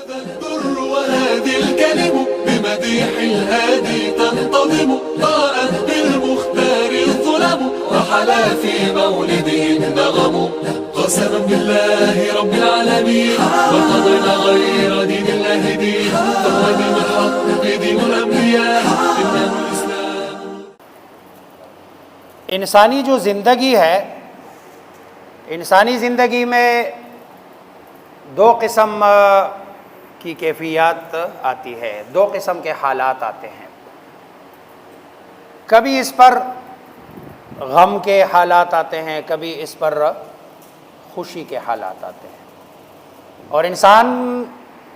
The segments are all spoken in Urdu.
الدر وهذه الكلم بمديح الهادي تنتظم ضاءت بالمختار الظلم وحلا في مولده النغم قسما بالله رب العالمين وقضينا غير دين الله دين فهو دين الحق دين الأنبياء إنه الإسلام. انسانی جو زندگی ہے، انسانی زندگی میں دو قسم کی کیفیات آتی ہے، دو قسم کے حالات آتے ہیں. کبھی اس پر غم کے حالات آتے ہیں، کبھی اس پر خوشی کے حالات آتے ہیں. اور انسان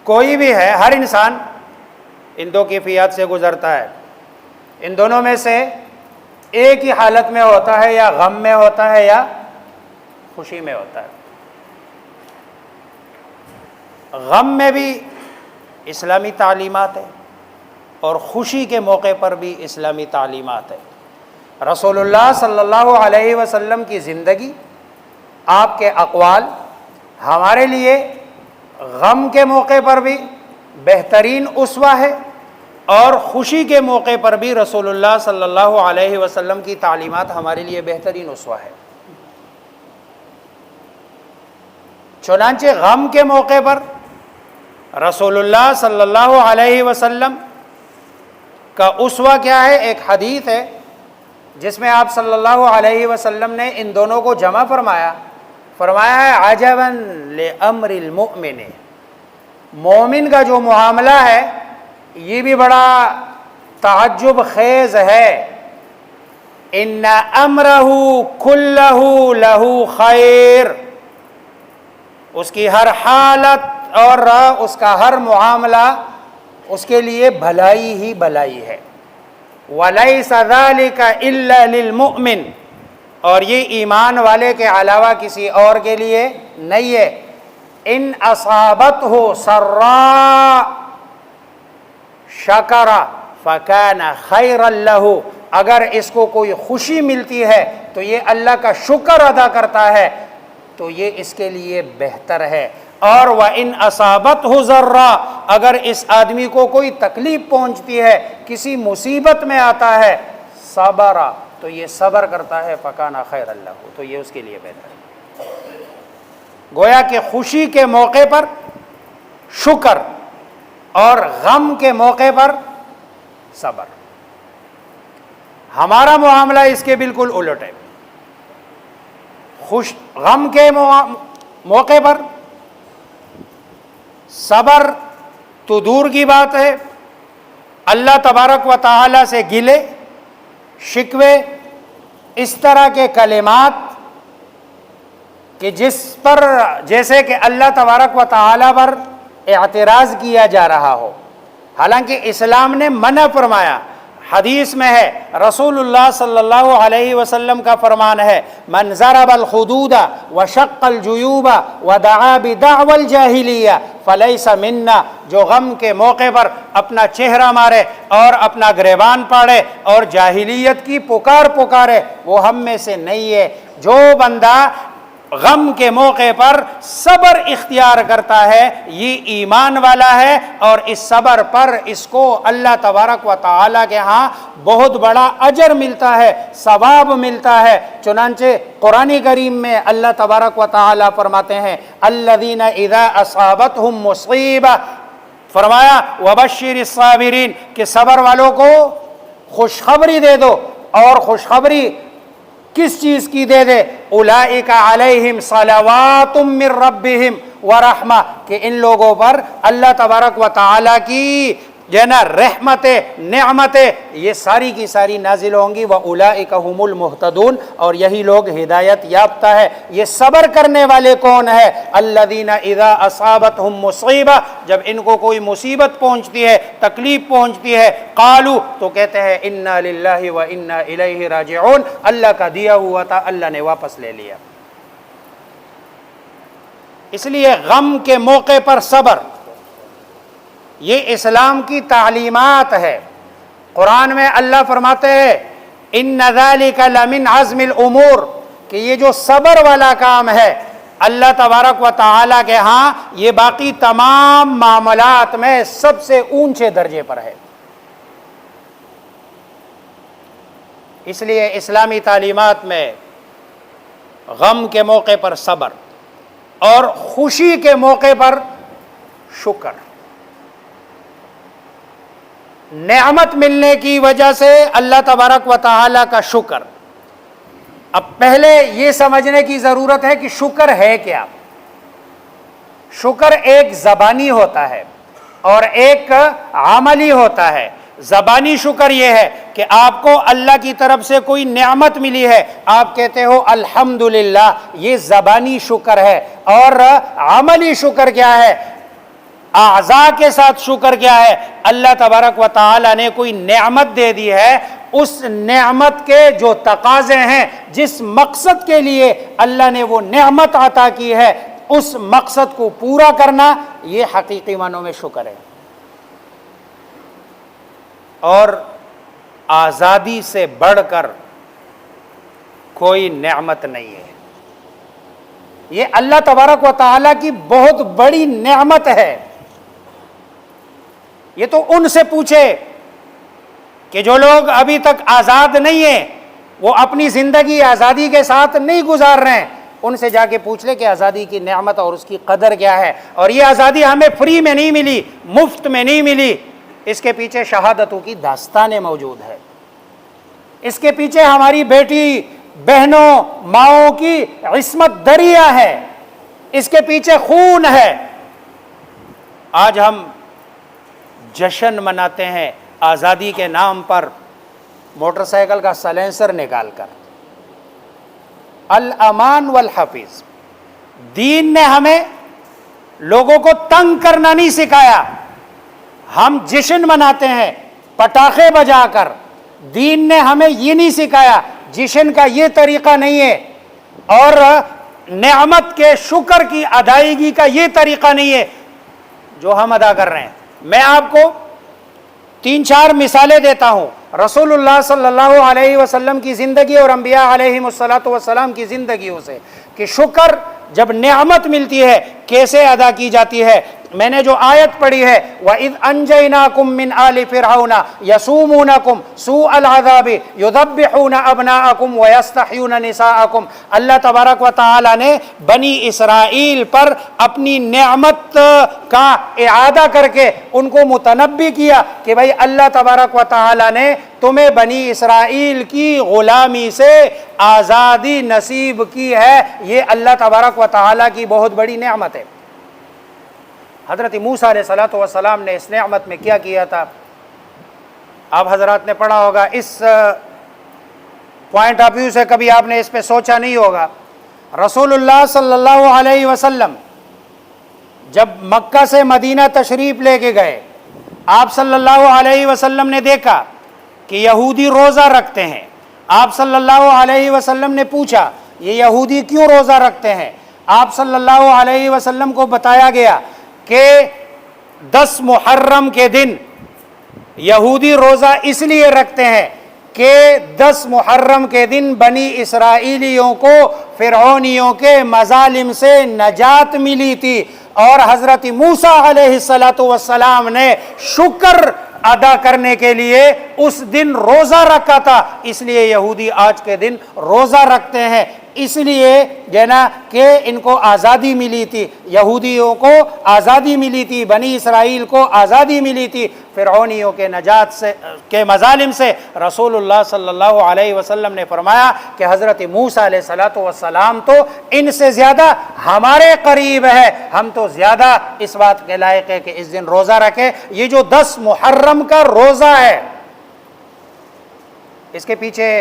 کوئی بھی ہے، ہر انسان ان دو کیفیات سے گزرتا ہے. ان دونوں میں سے ایک ہی حالت میں ہوتا ہے، یا غم میں ہوتا ہے یا خوشی میں ہوتا ہے. غم میں بھی اسلامی تعلیمات ہے اور خوشی کے موقع پر بھی اسلامی تعلیمات ہے. رسول اللہ صلی اللہ علیہ وسلم کی زندگی، آپ کے اقوال ہمارے لیے غم کے موقع پر بھی بہترین اسوہ ہے، اور خوشی کے موقع پر بھی رسول اللہ صلی اللہ علیہ وسلم کی تعلیمات ہمارے لیے بہترین اسوہ ہے. چنانچہ غم کے موقع پر رسول اللہ صلی اللہ علیہ وسلم کا اسوہ کیا ہے؟ ایک حدیث ہے جس میں آپ صلی اللہ علیہ وسلم نے ان دونوں کو جمع فرمایا ہے عجبا لامر المؤمن. مومن کا جو معاملہ ہے یہ بھی بڑا تعجب خیز ہے. ان امرہ کلہ لہ خیر، اس کی ہر حالت اور اس کا ہر معاملہ اس کے لیے بھلائی ہی بھلائی ہے. وَلَيْسَ ذَلِكَ إِلَّا لِلْمُؤْمِنِ، اور یہ ایمان والے کے علاوہ کسی اور کے لیے نہیں ہے. ان اصابتہ سراء شکر فکان خیرا لہ، اگر اس کو کوئی خوشی ملتی ہے تو یہ اللہ کا شکر ادا کرتا ہے تو یہ اس کے لیے بہتر ہے. اور وَإِنْ أَصَابَتْهُ ضَرًّا، اگر اس آدمی کو کوئی تکلیف پہنچتی ہے، کسی مصیبت میں آتا ہے، صبر، تو یہ صبر کرتا ہے، فَكَانَ خَيْرًا لَهُ، تو یہ اس کے لیے بہتر ہے. گویا کہ خوشی کے موقع پر شکر اور غم کے موقع پر صبر. ہمارا معاملہ اس کے بالکل الٹ ہے. غم کے موقع پر صبر تو دور کی بات ہے، اللہ تبارک و تعالی سے گلے شکوے، اس طرح کے کلمات کہ جس پر جیسے کہ اللہ تبارک و تعالی پر اعتراض کیا جا رہا ہو. حالانکہ اسلام نے منع فرمایا. حدیث میں ہے، رسول اللہ صلی اللہ علیہ وسلم کا فرمان ہے، من ضرب الخدود وشق الجیوب ودعا بدعوى الجاہلیہ فلیس منا، جو غم کے موقع پر اپنا چہرہ مارے اور اپنا گریبان پاڑے اور جاہلیت کی پکارے وہ ہم میں سے نہیں ہے. جو بندہ غم کے موقع پر صبر اختیار کرتا ہے یہ ایمان والا ہے، اور اس صبر پر اس کو اللہ تبارک و تعالیٰ کے ہاں بہت بڑا اجر ملتا ہے، ثواب ملتا ہے. چنانچہ قرآن کریم میں اللہ تبارک و تعالیٰ فرماتے ہیں الذین اذا اصابتہم مصیبہ، فرمایا وبشر الصابرین، کہ صبر والوں کو خوشخبری دے دو. اور خوشخبری کس چیز کی دے دے؟ اولئک علیہم صلوات من ربہم ورحمہ، کہ ان لوگوں پر اللہ تبارک و تعالیٰ کی رحمتیں نعمتیں یہ ساری کی ساری نازل ہوں گی. واولئک هم المہتدون، اور یہی لوگ ہدایت یافتہ ہے. یہ صبر کرنے والے کون ہے؟ الذین اذا اصابتہم مصیبہ، جب ان کو کوئی مصیبت پہنچتی ہے، تکلیف پہنچتی ہے، قالوا، تو کہتے ہیں انا للہ و انا الیہ راجعون، اللہ کا دیا ہوا تھا، اللہ نے واپس لے لیا. اس لیے غم کے موقع پر صبر یہ اسلام کی تعلیمات ہے. قرآن میں اللہ فرماتے ہیں ان ذالک لمن عزم الامور، کہ یہ جو صبر والا کام ہے اللہ تبارک و تعالی کے ہاں یہ باقی تمام معاملات میں سب سے اونچے درجے پر ہے۔ اس لیے اسلامی تعلیمات میں غم کے موقع پر صبر اور خوشی کے موقع پر شکر، نعمت ملنے کی وجہ سے اللہ تبارک و تعالی کا شکر۔ اب پہلے یہ سمجھنے کی ضرورت ہے کہ شکر ہے کیا۔ شکر ایک زبانی ہوتا ہے اور ایک عملی ہوتا ہے۔ زبانی شکر یہ ہے کہ آپ کو اللہ کی طرف سے کوئی نعمت ملی ہے، آپ کہتے ہو الحمدللہ، یہ زبانی شکر ہے۔ اور عملی شکر کیا ہے؟ اعضاء کے ساتھ شکر کیا ہے؟ اللہ تبارک و تعالی نے کوئی نعمت دے دی ہے، اس نعمت کے جو تقاضے ہیں، جس مقصد کے لیے اللہ نے وہ نعمت عطا کی ہے، اس مقصد کو پورا کرنا، یہ حقیقی معنوں میں شکر ہے۔ اور آزادی سے بڑھ کر کوئی نعمت نہیں ہے۔ یہ اللہ تبارک و تعالیٰ کی بہت بڑی نعمت ہے۔ یہ تو ان سے پوچھے کہ جو لوگ ابھی تک آزاد نہیں ہیں، وہ اپنی زندگی آزادی کے ساتھ نہیں گزار رہے ہیں، ان سے جا کے پوچھ لے کہ آزادی کی نعمت اور اس کی قدر کیا ہے۔ اور یہ آزادی ہمیں فری میں نہیں ملی، مفت میں نہیں ملی، اس کے پیچھے شہادتوں کی داستانیں موجود ہے، اس کے پیچھے ہماری بیٹی بہنوں ماؤں کی عصمت دریا ہے، اس کے پیچھے خون ہے۔ آج ہم جشن مناتے ہیں آزادی کے نام پر موٹر سائیکل کا سائلنسر نکال کر۔ الامان والحفیظ، دین نے ہمیں لوگوں کو تنگ کرنا نہیں سکھایا۔ ہم جشن مناتے ہیں پٹاخے بجا کر، دین نے ہمیں یہ نہیں سکھایا، جشن کا یہ طریقہ نہیں ہے، اور نعمت کے شکر کی ادائیگی کا یہ طریقہ نہیں ہے جو ہم ادا کر رہے ہیں۔ میں آپ کو 3-4 مثالیں دیتا ہوں رسول اللہ صلی اللہ علیہ وسلم کی زندگی اور انبیاء علیہم السلام کی زندگیوں سے، کہ شکر جب نعمت ملتی ہے کیسے ادا کی جاتی ہے۔ میں نے جو آیت پڑھی ہے وَإِذْ أَنْجَيْنَاكُمْ مِنْ آلِ فِرْعَوْنَ يَسُومُونَكُمْ سُوءَ الْعَذَابِ يُذَبِّحُونَ أَبْنَاءَكُمْ وَيَسْتَحْيُونَ نِسَاءَكُمْ، اللہ تبارک و تعالی نے بنی اسرائیل پر اپنی نعمت کا اعادہ کر کے ان کو متنبی کیا کہ بھائی اللہ تبارک و تعالی نے تمہیں بنی اسرائیل کی غلامی سے آزادی نصیب کی ہے، یہ اللہ تبارک و تعالی کی بہت بڑی نعمت ہے۔ حضرت موسیٰ علیہ السلام نے اس نعمت میں کیا کیا تھا؟ آپ حضرات نے پڑھا ہوگا، اس پوائنٹ آف ویو سے کبھی آپ نے اس پہ سوچا نہیں ہوگا۔ رسول اللہ صلی اللہ علیہ وسلم جب مکہ سے مدینہ تشریف لے کے گئے، آپ صلی اللہ علیہ وسلم نے دیکھا کہ یہودی روزہ رکھتے ہیں۔ آپ صلی اللہ علیہ وسلم نے پوچھا یہ یہودی کیوں روزہ رکھتے ہیں؟ آپ صلی اللہ علیہ وسلم کو بتایا گیا کہ 10 محرم کے دن یہودی روزہ اس لیے رکھتے ہیں کہ 10 محرم کے دن بنی اسرائیلیوں کو فرعونیوں کے مظالم سے نجات ملی تھی، اور حضرت موسیٰ علیہ السلام نے شکر ادا کرنے کے لیے اس دن روزہ رکھا تھا، اس لیے یہودی آج کے دن روزہ رکھتے ہیں۔ اس لیے جنا کہ ان کو آزادی ملی تھی، یہودیوں کو آزادی ملی تھی، بنی اسرائیل کو آزادی ملی تھی فرعونیوں کے نجات سے کے مظالم سے۔ رسول اللہ صلی اللہ علیہ وسلم نے فرمایا کہ حضرت موسیٰ علیہ السلام تو ان سے زیادہ ہمارے قریب ہے، ہم تو زیادہ اس بات کے لائق ہے کہ اس دن روزہ رکھے۔ یہ جو 10 محرم کا روزہ ہے، اس کے پیچھے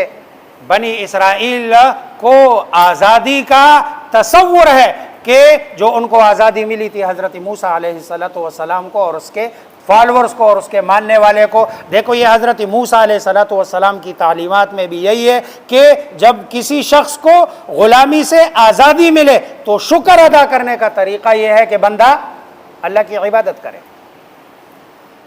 بنی اسرائیل کو آزادی کا تصور ہے کہ جو ان کو آزادی ملی تھی حضرت موسیٰ علیہ السلام کو اور اس کے فالورز کو اور اس کے ماننے والے کو۔ دیکھو یہ حضرت موسیٰ علیہ السلام کی تعلیمات میں بھی یہی ہے کہ جب کسی شخص کو غلامی سے آزادی ملے تو شکر ادا کرنے کا طریقہ یہ ہے کہ بندہ اللہ کی عبادت کرے۔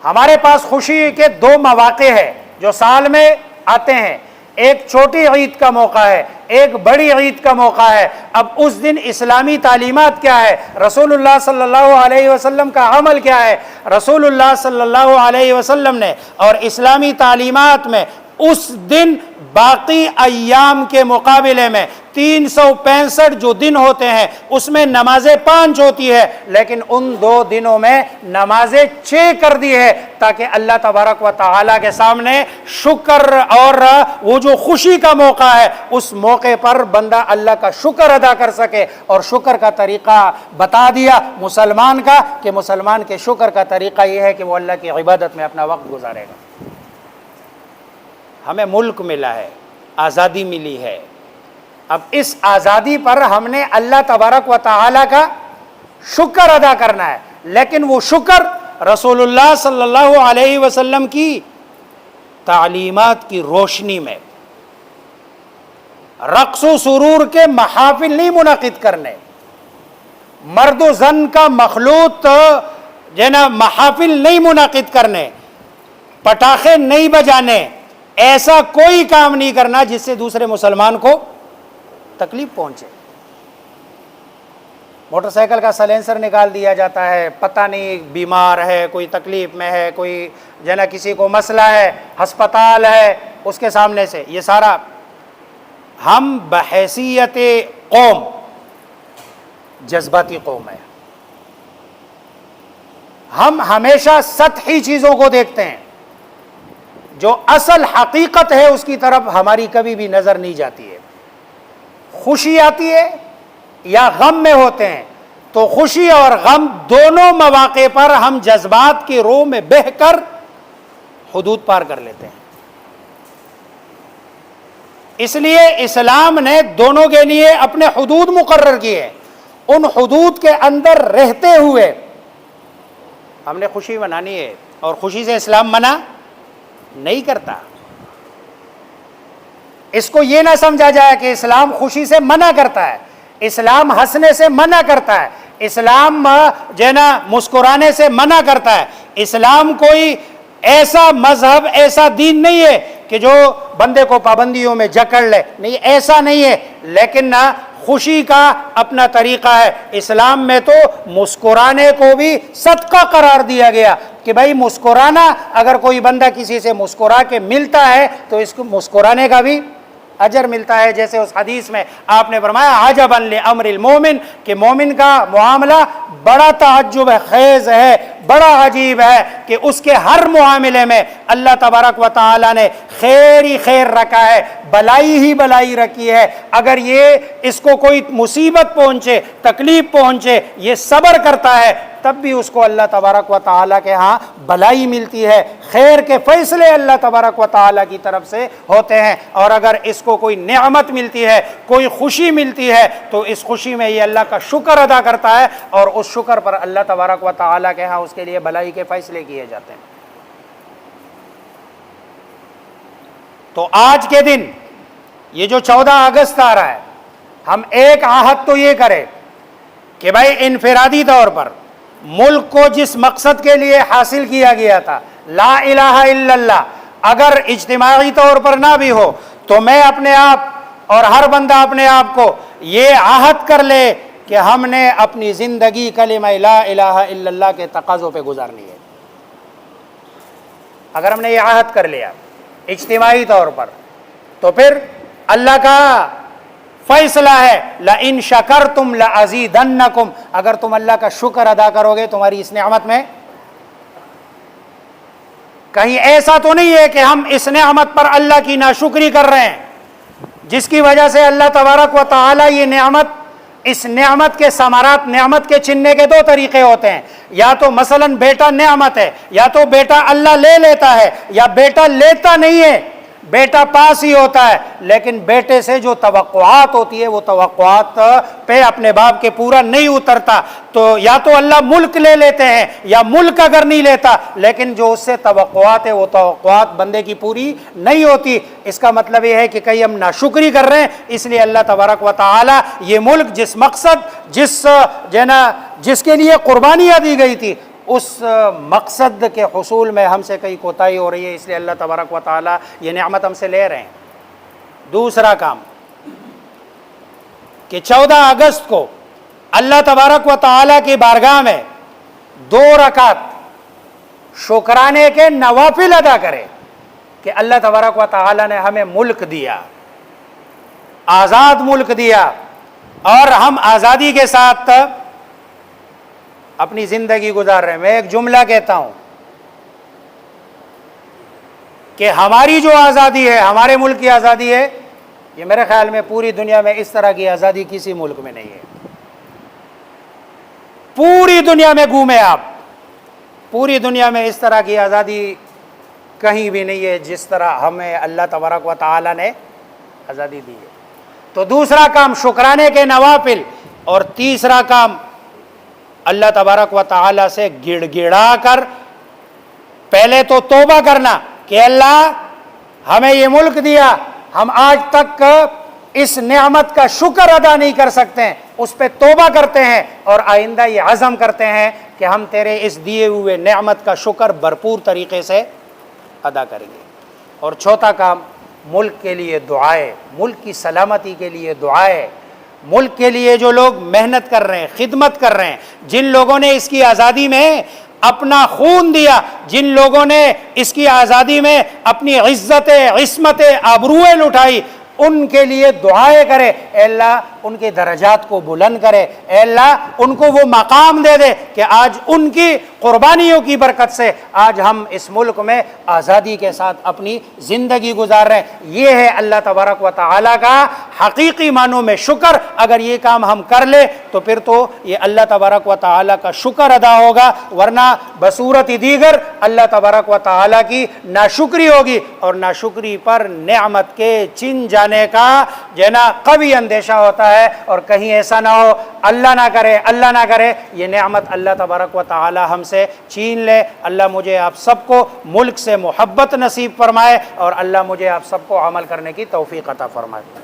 ہمارے پاس خوشی کے 2 مواقع ہیں جو سال میں آتے ہیں۔ ایک چھوٹی عید کا موقع ہے، ایک بڑی عید کا موقع ہے۔ اب اس دن اسلامی تعلیمات کیا ہے، رسول اللہ صلی اللہ علیہ وسلم کا عمل کیا ہے؟ رسول اللہ صلی اللہ علیہ وسلم نے اور اسلامی تعلیمات میں اس دن باقی ایام کے مقابلے میں 365 جو دن ہوتے ہیں اس میں نمازیں 5 ہوتی ہے، لیکن ان 2 دنوں میں نمازیں 6 کر دی ہے، تاکہ اللہ تبارک و تعالیٰ کے سامنے شکر اور وہ جو خوشی کا موقع ہے اس موقع پر بندہ اللہ کا شکر ادا کر سکے۔ اور شکر کا طریقہ بتا دیا مسلمان کا، کہ مسلمان کے شکر کا طریقہ یہ ہے کہ وہ اللہ کی عبادت میں اپنا وقت گزارے گا۔ ہمیں ملک ملا ہے، آزادی ملی ہے، اب اس آزادی پر ہم نے اللہ تبارک و تعالیٰ کا شکر ادا کرنا ہے، لیکن وہ شکر رسول اللہ صلی اللہ علیہ وسلم کی تعلیمات کی روشنی میں، رقص و سرور کے محافل نہیں منعقد کرنے، مرد و زن کا مخلوط جو ہے نا محافل نہیں منعقد کرنے، پٹاخے نہیں بجانے، ایسا کوئی کام نہیں کرنا جس سے دوسرے مسلمان کو تکلیف پہنچے۔ موٹر سائیکل کا سائلنسر نکال دیا جاتا ہے، پتہ نہیں بیمار ہے، کوئی تکلیف میں ہے، کوئی جو ہے نا کسی کو مسئلہ ہے، ہسپتال ہے اس کے سامنے سے، یہ سارا ہم بحیثیت قوم جذباتی قوم ہے، ہم ہمیشہ سطحی چیزوں کو دیکھتے ہیں، جو اصل حقیقت ہے اس کی طرف ہماری کبھی بھی نظر نہیں جاتی ہے۔ خوشی آتی ہے یا غم میں ہوتے ہیں تو خوشی اور غم دونوں مواقع پر ہم جذبات کی رو میں بہہ کر حدود پار کر لیتے ہیں۔ اس لیے اسلام نے دونوں کے لیے اپنے حدود مقرر کیے، ان حدود کے اندر رہتے ہوئے ہم نے خوشی منانی ہے، اور خوشی سے اسلام منع نہیں کرتا۔ اس کو یہ نہ سمجھا جائے کہ اسلام خوشی سے منع کرتا ہے، اسلام ہنسنے سے منع کرتا ہے، اسلام جو ہے نا مسکرانے سے منع کرتا ہے۔ اسلام کوئی ایسا مذہب، ایسا دین نہیں ہے کہ جو بندے کو پابندیوں میں جکڑ لے، نہیں، ایسا نہیں ہے، لیکن خوشی کا اپنا طریقہ ہے۔ اسلام میں تو مسکرانے کو بھی صدقہ قرار دیا گیا کہ بھائی مسکرانا، اگر کوئی بندہ کسی سے مسکرا کے ملتا ہے تو اس کو مسکرانے کا بھی اجر ملتا ہے، جیسے اس حدیث میں آپ نے فرمایا عجبا لامر المومن، کہ مومن کا معاملہ بڑا تعجب خیز ہے، بڑا عجیب ہے کہ اس کے ہر معاملے میں اللہ تبارک و تعالی نے خیر ہی خیر رکھا ہے، بلائی ہی بلائی رکھی ہے۔ اگر یہ اس کو کوئی مصیبت پہنچے، تکلیف پہنچے، یہ صبر کرتا ہے، تب بھی اس کو اللہ تبارک و تعالیٰ کے ہاں بلائی ملتی ہے، خیر کے فیصلے اللہ تبارک و تعالیٰ کی طرف سے ہوتے ہیں۔ اور اگر اس کو کوئی نعمت ملتی ہے، کوئی خوشی ملتی ہے، تو اس خوشی میں یہ اللہ کا شکر ادا کرتا ہے، اور اس شکر پر اللہ تبارک و تعالیٰ کے ہاں اس کے لیے بلائی کے فیصلے کیے جاتے ہیں۔ تو آج کے دن یہ جو 14 اگست آ رہا ہے، ہم ایک عہد تو یہ کریں کہ بھائی انفرادی طور پر ملک کو جس مقصد کے لیے حاصل کیا گیا تھا، لا الہ الا اللہ، اگر اجتماعی طور پر نہ بھی ہو تو میں اپنے آپ اور ہر بندہ اپنے آپ کو یہ عہد کر لے کہ ہم نے اپنی زندگی کلمہ لا الہ الا اللہ کے تقاضوں پہ گزارنی ہے۔ اگر ہم نے یہ عہد کر لیا اجتماعی طور پر، تو پھر اللہ کا فیصلہ ہے لَإِن شَكَرْتُمْ لَأَزِيدَنَّكُمْ، اگر تم اللہ کا شکر ادا کرو گے تمہاری اس نعمت میں کہیں ایسا تو نہیں ہے کہ ہم اس نعمت پر اللہ کی ناشکری کر رہے ہیں، جس کی وجہ سے اللہ تبارک و تعالی یہ نعمت، اس نعمت کے ثمرات، نعمت کے چھننے کے 2 طریقے ہوتے ہیں، یا تو مثلا بیٹا نعمت ہے، یا تو بیٹا اللہ لے لیتا ہے، یا بیٹا لیتا نہیں ہے، بیٹا پاس ہی ہوتا ہے، لیکن بیٹے سے جو توقعات ہوتی ہے وہ توقعات پہ اپنے باپ کے پورا نہیں اترتا، تو یا تو اللہ ملک لے لیتے ہیں، یا ملک اگر نہیں لیتا لیکن جو اس سے توقعات ہے وہ توقعات بندے کی پوری نہیں ہوتی۔ اس کا مطلب یہ ہے کہ کہیں ہم ناشکری کر رہے ہیں، اس لیے اللہ تبارک و تعالی یہ ملک جس مقصد، جس کے لیے قربانیاں دی گئی تھی، اس مقصد کے حصول میں ہم سے کئی کوتاہی ہو رہی ہے، اس لیے اللہ تبارک و تعالی یہ نعمت ہم سے لے رہے ہیں۔ دوسرا کام کہ 14 اگست کو اللہ تبارک و تعالیٰ کی بارگاہ میں 2 رکعت شکرانے کے نوافل ادا کرے کہ اللہ تبارک و تعالیٰ نے ہمیں ملک دیا، آزاد ملک دیا، اور ہم آزادی کے ساتھ اپنی زندگی گزار رہے ہیں۔ میں ایک جملہ کہتا ہوں کہ ہماری جو آزادی ہے، ہمارے ملک کی آزادی ہے، یہ میرے خیال میں پوری دنیا میں اس طرح کی آزادی کسی ملک میں نہیں ہے۔ پوری دنیا میں گھومے آپ، پوری دنیا میں اس طرح کی آزادی کہیں بھی نہیں ہے جس طرح ہمیں اللہ تبارک و تعالیٰ نے آزادی دی ہے۔ تو دوسرا کام شکرانے کے نوافل، اور تیسرا کام اللہ تبارک و تعالیٰ سے گڑ گڑا کر پہلے تو توبہ کرنا کہ اللہ ہمیں یہ ملک دیا، ہم آج تک اس نعمت کا شکر ادا نہیں کر سکتے ہیں، اس پہ توبہ کرتے ہیں اور آئندہ یہ عزم کرتے ہیں کہ ہم تیرے اس دیے ہوئے نعمت کا شکر بھرپور طریقے سے ادا کریں گے۔ اور چوتھا کام ملک کے لیے دعائیں، ملک کی سلامتی کے لیے دعائیں، ملک کے لیے جو لوگ محنت کر رہے ہیں، خدمت کر رہے ہیں، جن لوگوں نے اس کی آزادی میں اپنا خون دیا، جن لوگوں نے اس کی آزادی میں اپنی عزت، عصمت، آبروئیں لٹائی، ان کے لیے دعائیں کرے، اے اللہ ان کے درجات کو بلند کرے، اے اللہ ان کو وہ مقام دے دے کہ آج ان کی قربانیوں کی برکت سے آج ہم اس ملک میں آزادی کے ساتھ اپنی زندگی گزار رہے ہیں۔ یہ ہے اللہ تبارک و تعالیٰ کا حقیقی معنوں میں شکر۔ اگر یہ کام ہم کر لیں تو پھر تو یہ اللہ تبارک و تعالیٰ کا شکر ادا ہوگا، ورنہ بصورت دیگر اللہ تبارک و تعالیٰ کی ناشکری ہوگی، اور ناشکری پر نعمت کے چھن جانے کا جو ہے نا قوی اندیشہ ہوتا ہے، اور کہیں ایسا نہ ہو، اللہ نہ کرے، اللہ نہ کرے، یہ نعمت اللہ تبارک و تعالی ہم سے چھین لے۔ اللہ مجھے آپ سب کو ملک سے محبت نصیب فرمائے، اور اللہ مجھے آپ سب کو عمل کرنے کی توفیق عطا فرمائے۔